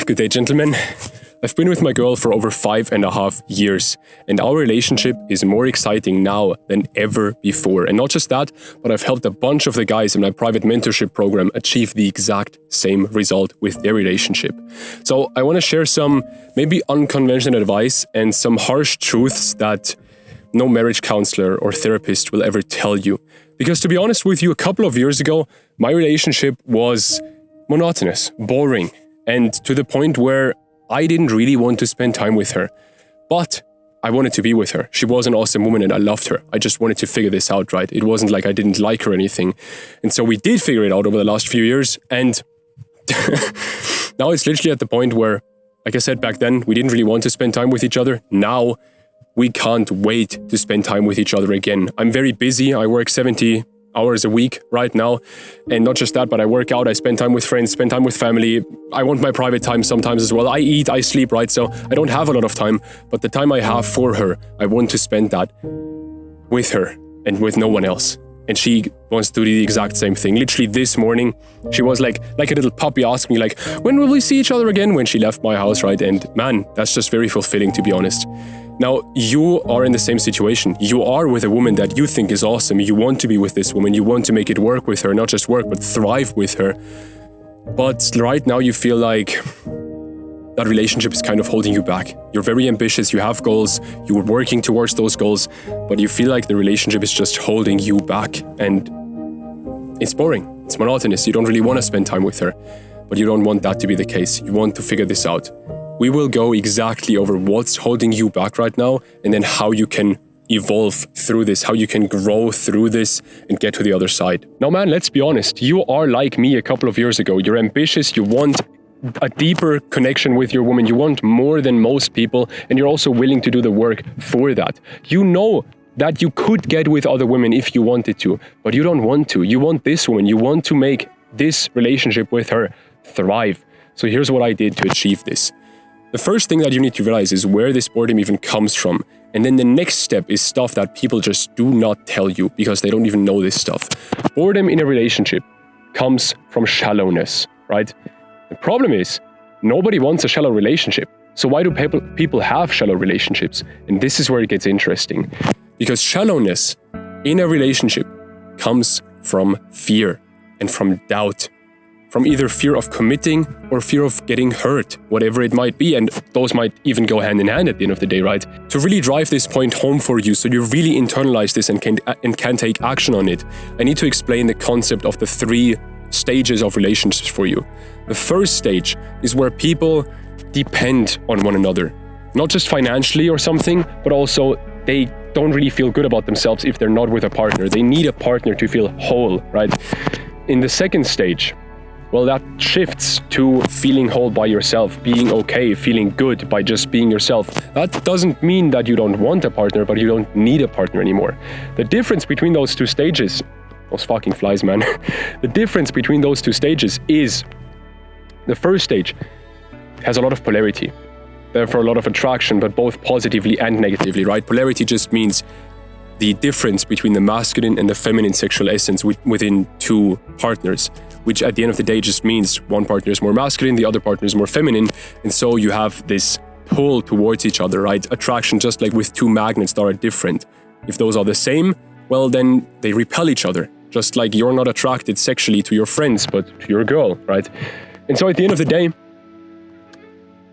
Good day, gentlemen. I've been with my girl for over 5.5 years, and our relationship is more exciting now than ever before. And not just that, but I've helped a bunch of the guys in my private mentorship program achieve the exact same result with their relationship. So I want to share some maybe unconventional advice and some harsh truths that no marriage counselor or therapist will ever tell you. Because to be honest with you, a couple of years ago, my relationship was monotonous, boring, and to the point where I didn't really want to spend time with her. But I wanted to be with her. She was an awesome woman and I loved her. I just wanted to figure this out, right? It wasn't like I didn't like her or anything. And so we did figure it out over the last few years. And now it's literally at the point where, like I said back then, we didn't really want to spend time with each other. Now we can't wait to spend time with each other again. I'm very busy. I work 70 hours a week right now. And not just that, but I work out, I spend time with friends, spend time with family. I want my private time sometimes as well. I eat, I sleep, right? So I don't have a lot of time, but the time I have for her, I want to spend that with her and with no one else. And she wants to do the exact same thing. Literally this morning, she was like a little puppy asking me like, when will we see each other again when she left my house, right? And man, that's just very fulfilling, to be honest. Now, you are in the same situation. You are with a woman that you think is awesome. You want to be with this woman. You want to make it work with her, not just work, but thrive with her. But right now you feel like that relationship is kind of holding you back. You're very ambitious. You have goals. You're working towards those goals, but you feel like the relationship is just holding you back and it's boring. It's monotonous. You don't really want to spend time with her, but you don't want that to be the case. You want to figure this out. We will go exactly over what's holding you back right now and then how you can evolve through this, how you can grow through this and get to the other side. Now, man, let's be honest. You are like me a couple of years ago. You're ambitious. You want a deeper connection with your woman. You want more than most people, and you're also willing to do the work for that. You know that you could get with other women if you wanted to, but you don't want to. You want this woman. You want to make this relationship with her thrive. So here's what I did to achieve this. The first thing that you need to realize is where this boredom even comes from. And then the next step is stuff that people just do not tell you because they don't even know this stuff. Boredom in a relationship comes from shallowness, right? The problem is nobody wants a shallow relationship. So why do people have shallow relationships? And this is where it gets interesting. Because shallowness in a relationship comes from fear and from doubt. From either fear of committing or fear of getting hurt, whatever it might be. And those might even go hand in hand at the end of the day, right? To really drive this point home for you so you really internalize this and can take action on it, I need to explain the concept of the 3 stages of relationships for you. The first stage is where people depend on one another. Not just financially or something, but also they don't really feel good about themselves if they're not with a partner. They need a partner to feel whole, right? In the second stage, well, that shifts to feeling whole by yourself, being okay, feeling good by just being yourself. That doesn't mean that you don't want a partner, but you don't need a partner anymore. The difference between those 2 stages, those fucking flies, man. The difference between those 2 stages is the first stage has a lot of polarity, therefore a lot of attraction, but both positively and negatively, right? Polarity just means the difference between the masculine and the feminine sexual essence within 2 partners, which at the end of the day just means one partner is more masculine, the other partner is more feminine, and so you have this pull towards each other, right? Attraction, just like with 2 magnets that are different. If those are the same, well, then they repel each other, just like you're not attracted sexually to your friends, but to your girl, right? And so at the end of the day,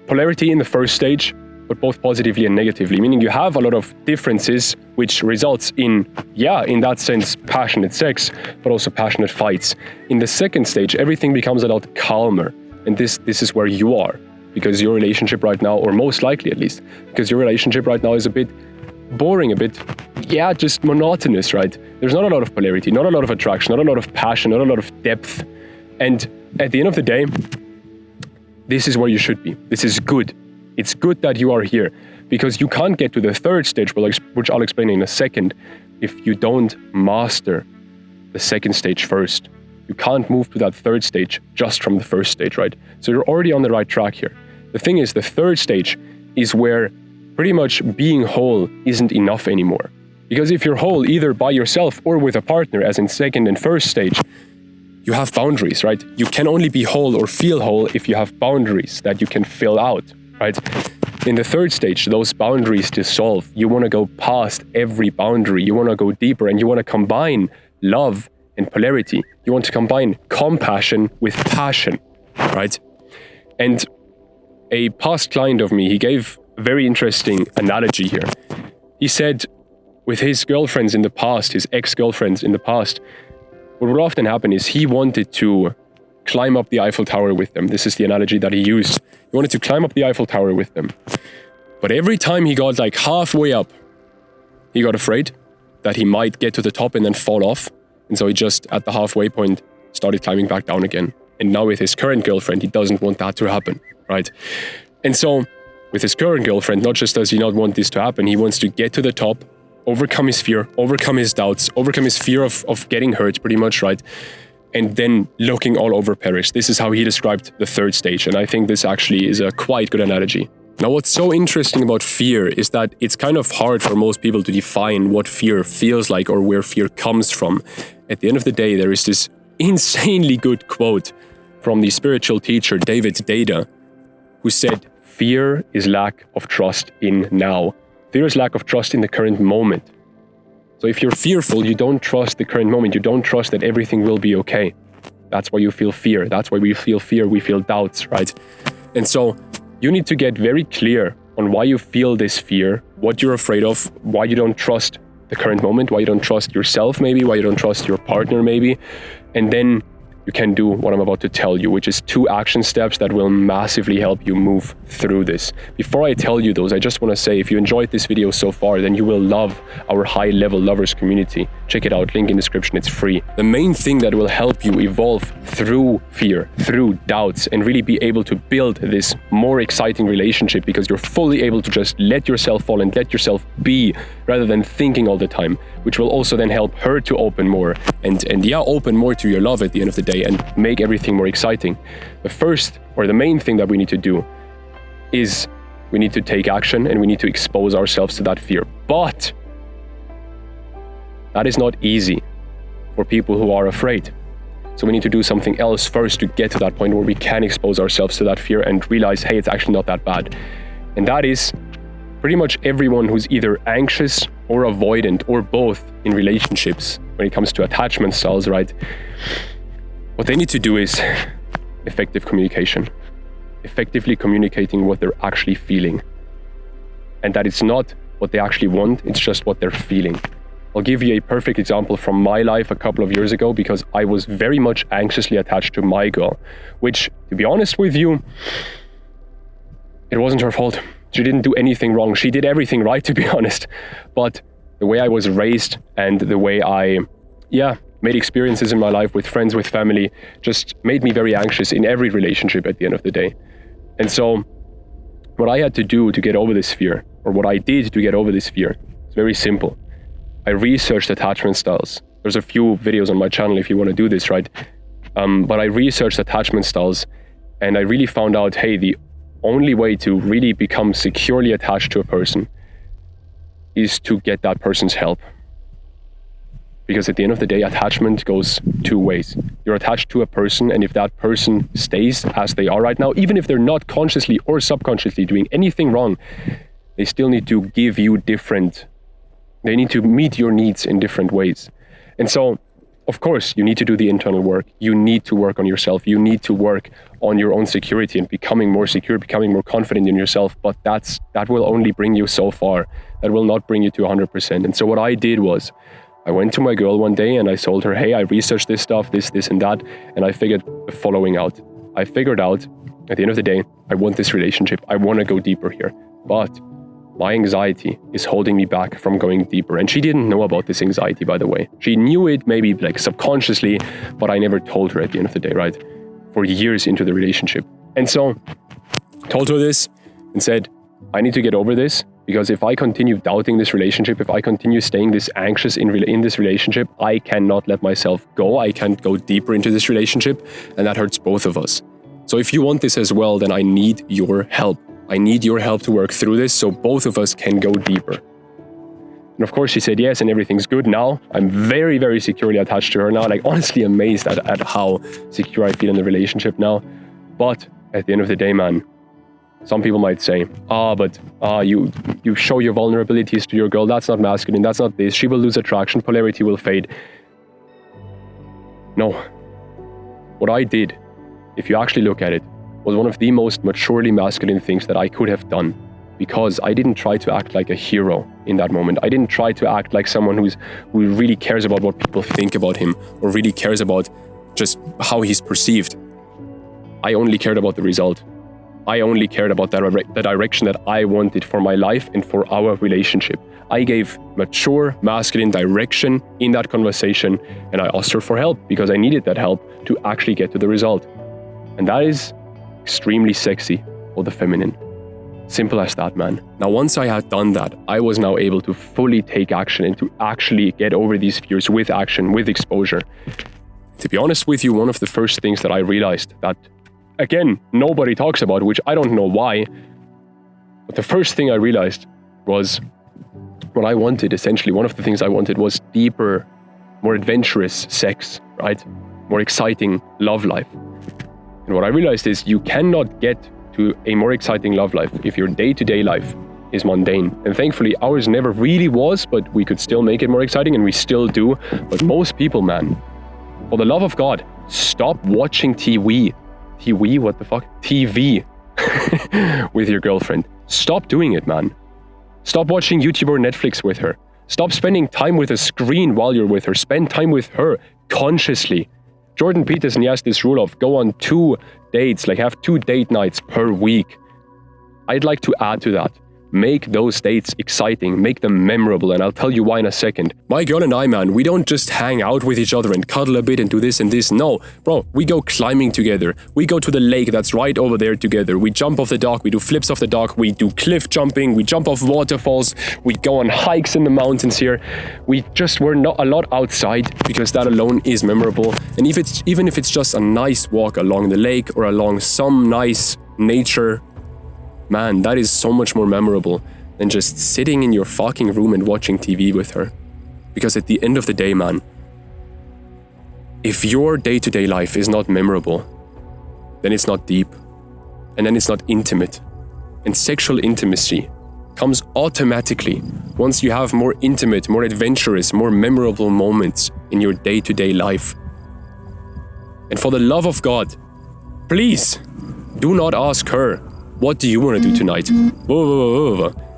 polarity in the first stage, but both positively and negatively, meaning you have a lot of differences, which results in, in that sense, passionate sex, but also passionate fights. In the second stage, everything becomes a lot calmer. And this is where you are, because your relationship right now, or most likely at least, because your relationship right now is a bit boring, a bit, just monotonous, right? There's not a lot of polarity, not a lot of attraction, not a lot of passion, not a lot of depth. And at the end of the day, this is where you should be. This is good. It's good that you are here because you can't get to the third stage, which I'll explain in a second, if you don't master the second stage first. You can't move to that third stage just from the first stage, right? So you're already on the right track here. The thing is, the third stage is where pretty much being whole isn't enough anymore. Because if you're whole either by yourself or with a partner, as in second and first stage, you have boundaries, right? You can only be whole or feel whole if you have boundaries that you can fill out, right? In the third stage, those boundaries dissolve. You want to go past every boundary. You want to go deeper, and you want to combine love and polarity. You want to combine compassion with passion, right? And a past client of me, he gave a very interesting analogy here. He said with his girlfriends in the past, his ex-girlfriends in the past, what would often happen is he wanted to climb up the Eiffel Tower with them. This is the analogy that he used. He wanted to climb up the Eiffel Tower with them. But every time he got like halfway up, he got afraid that he might get to the top and then fall off. And so he just, at the halfway point, started climbing back down again. And now with his current girlfriend, he doesn't want that to happen, right? And so with his current girlfriend, not just does he not want this to happen, he wants to get to the top, overcome his fear, overcome his doubts, overcome his fear of getting hurt pretty much, right? And then looking all over Paris. This is how he described the third stage. And I think this actually is a quite good analogy. Now, what's so interesting about fear is that it's kind of hard for most people to define what fear feels like or where fear comes from. At the end of the day, there is this insanely good quote from the spiritual teacher David Deida, who said, "Fear is lack of trust in now. Fear is lack of trust in the current moment." So if you're fearful, you don't trust the current moment. You don't trust that everything will be okay. That's why you feel fear. That's why we feel fear. We feel doubts, right? And so you need to get very clear on why you feel this fear, what you're afraid of, why you don't trust the current moment, why you don't trust yourself maybe, why you don't trust your partner maybe. And then you can do what I'm about to tell you, which is 2 action steps that will massively help you move through this. Before I tell you those, I just want to say, if you enjoyed this video so far, then you will love our high level lovers community. Check it out, link in description, it's free. The main thing that will help you evolve through fear, through doubts, and really be able to build this more exciting relationship, because you're fully able to just let yourself fall and let yourself be, rather than thinking all the time, which will also then help her to open more and open more to your love at the end of the day and make everything more exciting. The first, or the main thing that we need to do is we need to take action and we need to expose ourselves to that fear. But that is not easy for people who are afraid. So we need to do something else first to get to that point where we can expose ourselves to that fear and realize, hey, it's actually not that bad. And that is pretty much everyone who's either anxious or avoidant or both in relationships when it comes to attachment styles, right? What they need to do is effective communication. Effectively communicating what they're actually feeling. And that it's not what they actually want, it's just what they're feeling. I'll give you a perfect example from my life a couple of years ago, because I was very much anxiously attached to my girl, which, to be honest with you, it wasn't her fault. She didn't do anything wrong. She did everything right, to be honest. But the way I was raised and the way I, made experiences in my life with friends, with family, just made me very anxious in every relationship at the end of the day. And so what I had to do to get over this fear, or what I did to get over this fear, is very simple. I researched attachment styles. There's a few videos on my channel if you want to do this, right? But I researched attachment styles, and I really found out, hey, the only way to really become securely attached to a person is to get that person's help. Because at the end of the day, attachment goes 2 ways. You're attached to a person, and if that person stays as they are right now, even if they're not consciously or subconsciously doing anything wrong, they still need to give you they need to meet your needs in different ways. And so, of course, you need to do the internal work. You need to work on yourself. You need to work on your own security and becoming more secure, becoming more confident in yourself. But that will only bring you so far. That will not bring you to 100%. And so what I did was, I went to my girl one day and I told her, hey, I researched this stuff, this and that, and I figured the following out. I figured out, at the end of the day, I want this relationship. I want to go deeper here. But my anxiety is holding me back from going deeper. And she didn't know about this anxiety, by the way. She knew it maybe like subconsciously, but I never told her at the end of the day, right? For years into the relationship. And so I told her this and said, I need to get over this, because if I continue doubting this relationship, if I continue staying this anxious in this relationship, I cannot let myself go. I can't go deeper into this relationship, and that hurts both of us. So if you want this as well, then I need your help. I need your help to work through this so both of us can go deeper. And of course she said yes, and everything's good now. I'm very, very securely attached to her now. Like, honestly amazed at how secure I feel in the relationship now. But at the end of the day, man, some people might say, you show your vulnerabilities to your girl. That's not masculine. That's not this. She will lose attraction. Polarity will fade. No. What I did, if you actually look at it, was one of the most maturely masculine things that I could have done. Because I didn't try to act like a hero in that moment. I didn't try to act like someone who really cares about what people think about him, or really cares about just how he's perceived. I only cared about the result. I only cared about the direction that I wanted for my life and for our relationship. I gave mature masculine direction in that conversation, and I asked her for help because I needed that help to actually get to the result. And that is extremely sexy for the feminine. Simple as that, man. Now, once I had done that, I was now able to fully take action and to actually get over these fears with action, with exposure. To be honest with you, one of the first things that I realized that, again, nobody talks about, which I don't know why, but the first thing I realized was what I wanted, essentially, one of the things I wanted was deeper, more adventurous sex, right? More exciting love life. And what I realized is you cannot get to a more exciting love life if your day-to-day life is mundane. And thankfully ours never really was, but we could still make it more exciting, and we still do. But most people, man, for the love of God, stop watching TV. What the fuck? TV with your girlfriend. Stop doing it, man. Stop watching YouTube or Netflix with her. Stop spending time with a screen while you're with her. Spend time with her consciously. Jordan Peterson, he has this rule of go on 2 dates, like have 2 date nights per week. I'd like to add to that. Make those dates exciting, make them memorable, and I'll tell you why in a second. My girl and I, man, we don't just hang out with each other and cuddle a bit and do this and this. No, bro, we go climbing together. We go to the lake that's right over there together. We jump off the dock, we do flips off the dock, we do cliff jumping, we jump off waterfalls, we go on hikes in the mountains here. We're not a lot outside because that alone is memorable. And even if it's just a nice walk along the lake or along some nice nature, man, that is so much more memorable than just sitting in your fucking room and watching TV with her. Because at the end of the day, man, if your day-to-day life is not memorable, then it's not deep, and then it's not intimate. And sexual intimacy comes automatically once you have more intimate, more adventurous, more memorable moments in your day-to-day life. And for the love of God, please do not ask her, what do you want to do tonight?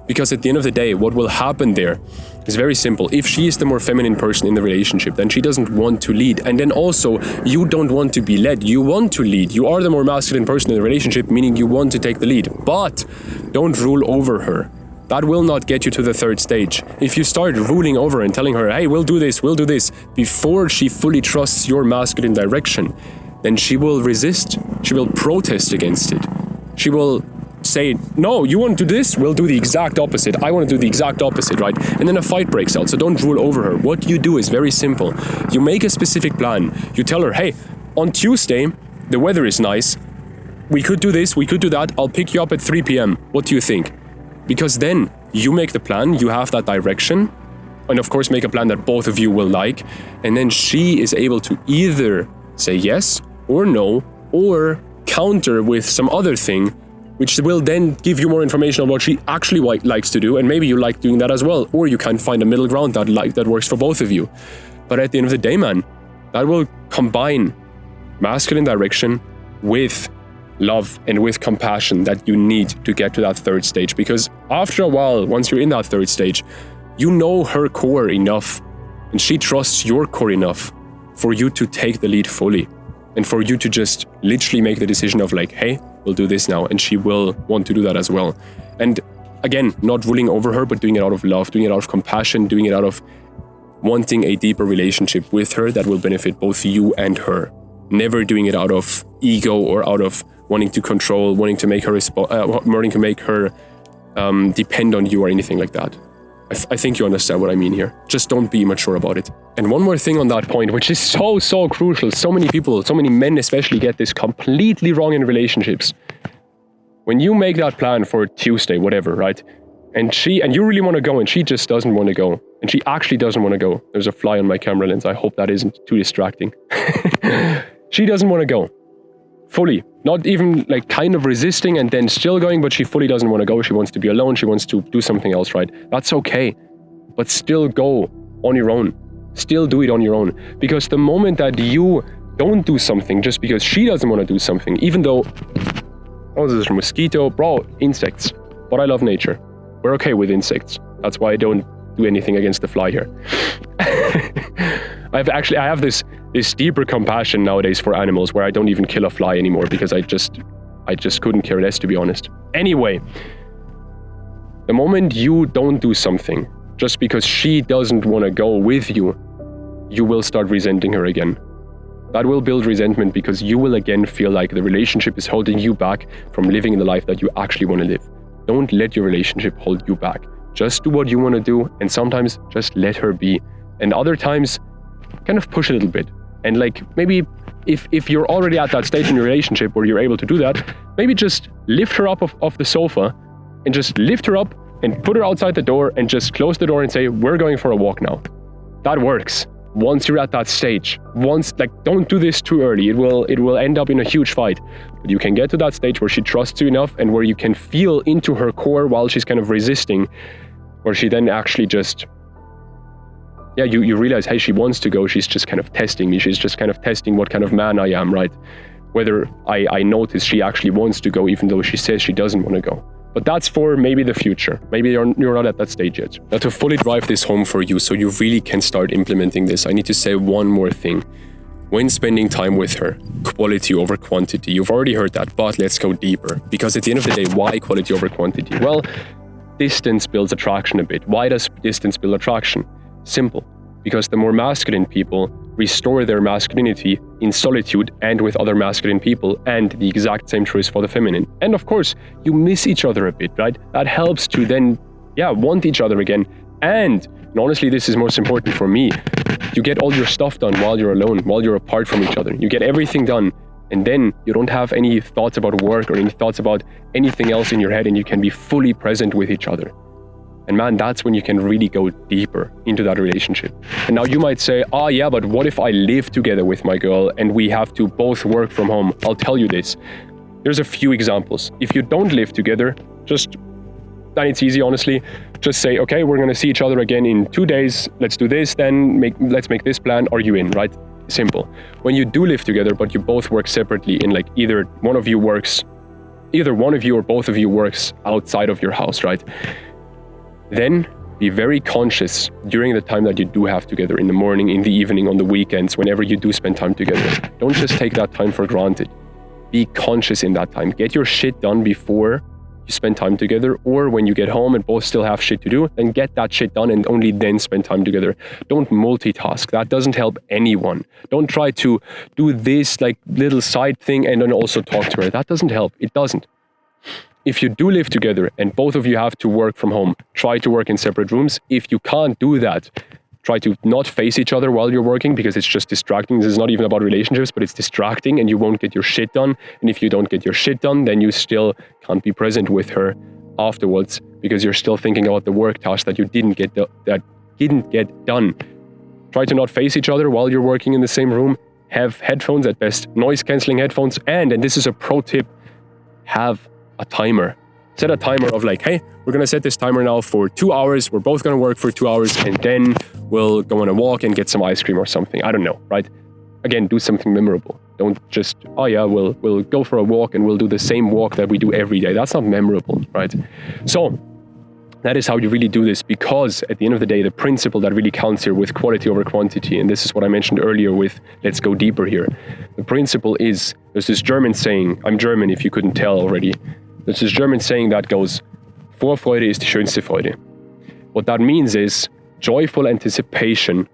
Because at the end of the day, what will happen there is very simple. If she is the more feminine person in the relationship, then she doesn't want to lead. And then also, you don't want to be led. You want to lead. You are the more masculine person in the relationship, meaning you want to take the lead. But don't rule over her. That will not get you to the 3rd stage. If you start ruling over and telling her, hey, we'll do this, before she fully trusts your masculine direction, then she will resist. She will protest against it. She will say, no, you want to do this? We'll do the exact opposite. I want to do the exact opposite, right? And then a fight breaks out. So don't rule over her. What you do is very simple. You make a specific plan. You tell her, hey, on Tuesday, the weather is nice. We could do this, we could do that. I'll pick you up at 3 p.m. What do you think? Because then you make the plan, you have that direction, and of course make a plan that both of you will like. And then she is able to either say yes or no, or counter with some other thing, which will then give you more information on what she actually likes to do, and maybe you like doing that as well, or you can find a middle ground that works for both of you. But at the end of the day, man, that will combine masculine direction with love and with compassion that you need to get to that 3rd stage. Because after a while, once you're in that 3rd stage, you know her core enough, and she trusts your core enough for you to take the lead fully. And for you to just literally make the decision of like, hey, we'll do this now. And she will want to do that as well. And again, not ruling over her, but doing it out of love, doing it out of compassion, doing it out of wanting a deeper relationship with her that will benefit both you and her. Never doing it out of ego or out of wanting to control, wanting to make her depend on you or anything like that. I think you understand what I mean here. Just don't be immature about it. And one more thing on that point, which is so crucial. So many people, so many men especially, get this completely wrong in relationships. When you make that plan for Tuesday, whatever, right? And you really want to go and she just doesn't want to go. and she actually doesn't want to go. There's a fly on my camera lens. I hope that isn't too distracting. She doesn't want to go. Fully. Not even like kind of resisting and then still going, but she fully doesn't want to go. She wants to be alone. She wants to do something else, right? That's okay. But still go on your own. Still do it on your own. Because the moment that you don't do something just because she doesn't want to do something, even though, oh, this is a mosquito, bro, insects. But I love nature. We're okay with insects. That's why I don't do anything against the fly here. I have this deeper compassion nowadays for animals where I don't even kill a fly anymore because I just couldn't care less, to be honest. Anyway, the moment you don't do something just because she doesn't want to go with you, you will start resenting her again. That will build resentment because you will again feel like the relationship is holding you back from living the life that you actually want to live. Don't let your relationship hold you back. Just do what you want to do, and sometimes just let her be. And other times, kind of push a little bit. And like maybe if you're already at that stage in your relationship where you're able to do that, maybe just lift her up off the sofa and just lift her up and put her outside the door and just close the door and say, we're going for a walk now. That works. Once you're at that stage, don't do this too early. It will end up in a huge fight. But you can get to that stage where she trusts you enough and where you can feel into her core while she's kind of resisting, where she then actually just, you realize, hey, she wants to go. She's just kind of testing me. She's just kind of testing what kind of man I am, right? Whether I notice she actually wants to go, even though she says she doesn't want to go. But that's for maybe the future. Maybe you're not at that stage yet. Now, to fully drive this home for you so you really can start implementing this, I need to say one more thing. When spending time with her, quality over quantity. You've already heard that, but let's go deeper. Because at the end of the day, why quality over quantity? Well, distance builds attraction a bit. Why does distance build attraction? Simple. Because the more masculine people restore their masculinity in solitude and with other masculine people, and the exact same truth for the feminine. And of course, you miss each other a bit, right? That helps to then, want each other again. And honestly, this is most important for me. You get all your stuff done while you're alone, while you're apart from each other. You get everything done. And then you don't have any thoughts about work or any thoughts about anything else in your head, and you can be fully present with each other. And man, that's when you can really go deeper into that relationship. And now you might say, but what if I live together with my girl and we have to both work from home? I'll tell you this. There's a few examples. If you don't live together, then it's easy, honestly. Just say, okay, we're going to see each other again in 2 days. Let's do this, then let's make this plan. Are you in, right? Simple. When you do live together, but you both work separately in like either one of you or both of you works outside of your house, right? Then be very conscious during the time that you do have together, in the morning, in the evening, on the weekends, whenever you do spend time together. Don't just take that time for granted. Be conscious in that time. Get your shit done before you spend time together, or when you get home and both still have shit to do, then get that shit done and only then spend time together. Don't multitask. That doesn't help anyone. Don't try to do this like little side thing and then also talk to her. That doesn't help. It doesn't. If you do live together and both of you have to work from home, try to work in separate rooms. If you can't do that, try to not face each other while you're working, because it's just distracting. This is not even about relationships, but it's distracting and you won't get your shit done. And if you don't get your shit done, then you still can't be present with her afterwards because you're still thinking about the work task that didn't get done. Try to not face each other while you're working in the same room. Have headphones, at best noise cancelling headphones. And this is a pro tip, have a timer. Set a timer of like, hey, we're going to set this timer now for 2 hours. We're both going to work for 2 hours and then we'll go on a walk and get some ice cream or something. I don't know, right? Again, do something memorable. Don't just, we'll go for a walk and we'll do the same walk that we do every day. That's not memorable, right? So that is how you really do this, because at the end of the day, the principle that really counts here with quality over quantity, and this is what I mentioned earlier with let's go deeper here. The principle is, there's this German saying, I'm German if you couldn't tell already. There's this German saying that goes, Vorfreude ist die schönste Freude. What that means is, joyful anticipation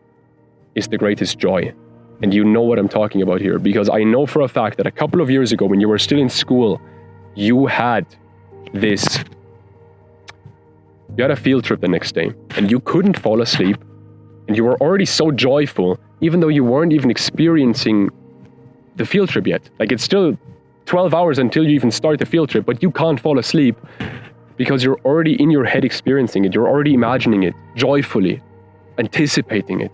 is the greatest joy. And you know what I'm talking about here, because I know for a fact that a couple of years ago, when you were still in school, you had a field trip the next day, and you couldn't fall asleep, and you were already so joyful, even though you weren't even experiencing the field trip yet. Like, it's still 12 hours until you even start the field trip, but you can't fall asleep because you're already in your head experiencing it. You're already imagining it joyfully. anticipating it.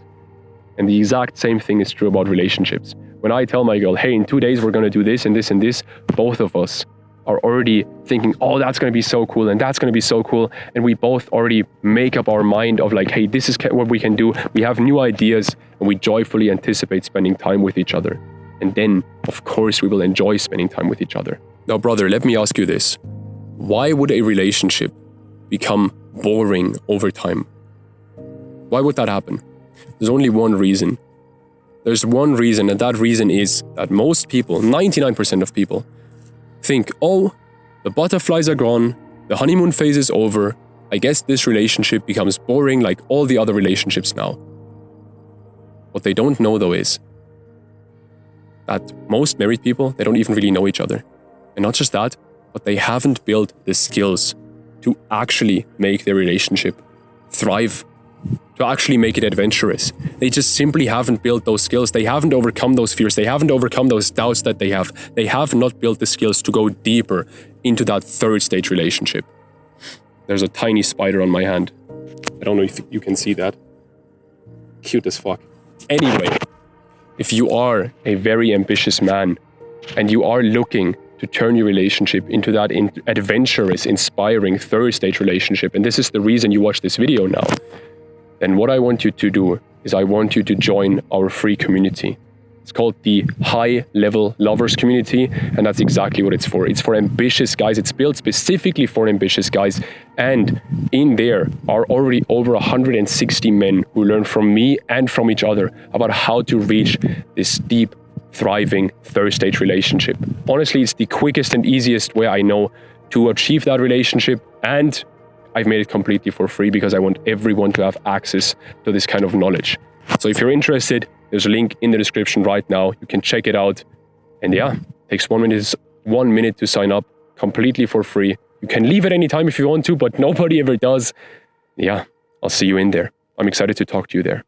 And the exact same thing is true about relationships. When I tell my girl, hey, in 2 days we're going to do this and this and this, both of us are already thinking, oh, that's going to be so cool and that's going to be so cool. And we both already make up our mind of like, hey, this is what we can do. We have new ideas and we joyfully anticipate spending time with each other. And then, of course, we will enjoy spending time with each other. Now, brother, let me ask you this. Why would a relationship become boring over time? Why would that happen? There's only one reason. There's one reason, and that reason is that most people, 99% of people, think, oh, the butterflies are gone, the honeymoon phase is over, I guess this relationship becomes boring like all the other relationships now. What they don't know, though, is that most married people, they don't even really know each other. And not just that, but they haven't built the skills to actually make their relationship thrive, to actually make it adventurous. They just simply haven't built those skills. They haven't overcome those fears. They haven't overcome those doubts that they have. They have not built the skills to go deeper into that third stage relationship. There's a tiny spider on my hand. I don't know if you can see that. Cute as fuck. Anyway, if you are a very ambitious man and you are looking to turn your relationship into that adventurous, inspiring third stage relationship, and this is the reason you watch this video now, then what I want you to do is I want you to join our free community. It's called the High Level Lovers Community, and that's exactly what it's for. It's for ambitious guys. It's built specifically for ambitious guys. And in there are already over 160 men who learn from me and from each other about how to reach this deep, thriving third stage relationship. Honestly, it's the quickest and easiest way I know to achieve that relationship, and I've made it completely for free because I want everyone to have access to this kind of knowledge. So if you're interested, there's a link in the description right now. You can check it out. And yeah, it takes 1 minute to sign up completely for free. You can leave at any time if you want to, but nobody ever does. Yeah, I'll see you in there. I'm excited to talk to you there.